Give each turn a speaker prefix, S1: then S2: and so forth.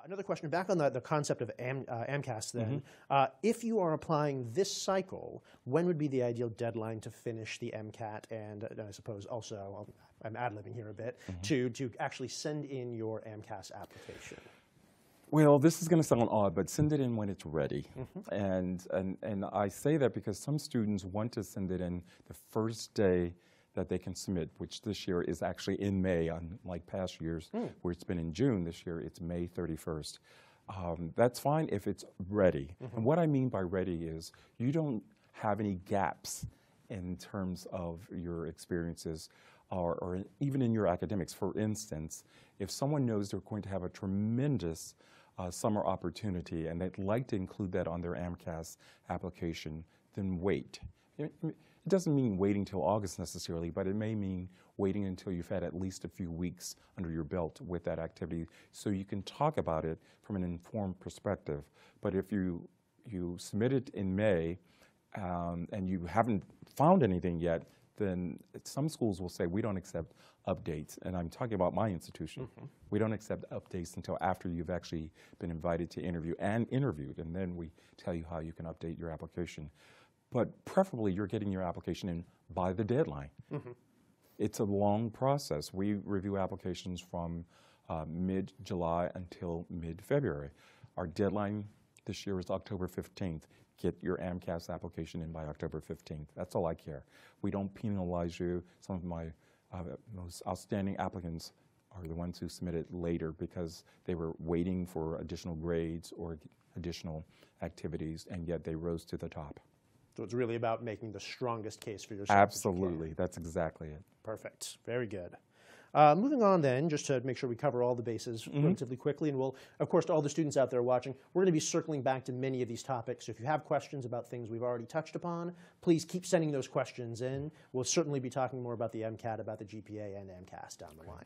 S1: Another question, back on the concept of AMCAS then. If you are applying this cycle, when would be the ideal deadline to finish the MCAT and I suppose also, I'm ad-libbing here a bit, to actually send in your AMCAS application?
S2: Well, this is going to sound odd, but send it in when it's ready. And I say that because some students want to send it in the first day that they can submit, which this year is actually in May, unlike past years where it's been in June. This year it's May 31st. That's fine if it's ready. And what I mean by ready is you don't have any gaps in terms of your experiences or even in your academics. For instance, if someone knows they're going to have a tremendous summer opportunity and they'd like to include that on their AMCAS application, then wait. It doesn't mean waiting till August necessarily, but it may mean waiting until you've had at least a few weeks under your belt with that activity so you can talk about it from an informed perspective. But if you submit it in May and you haven't found anything yet, then some schools will say, we don't accept updates. And I'm talking about my institution. We don't accept updates until after you've actually been invited to interview and interviewed, and then we tell you how you can update your application. But preferably, you're getting your application in by the deadline. It's a long process. We review applications from mid-July until mid-February. Our deadline this year is October 15th. Get your AMCAS application in by October 15th. That's all I care. We don't penalize you. Some of my most outstanding applicants are the ones who submitted later because they were waiting for additional grades or additional activities, and yet they rose to the top.
S1: So it's really about making the strongest case for yourself.
S2: Absolutely. That's exactly it.
S1: Perfect. Very good. Moving on then, just to make sure we cover all the bases relatively quickly, and we'll, of course, to all the students out there watching, we're going to be circling back to many of these topics. So if you have questions about things we've already touched upon, please keep sending those questions in. We'll certainly be talking more about the MCAT, about the GPA, and AMCAS down the line.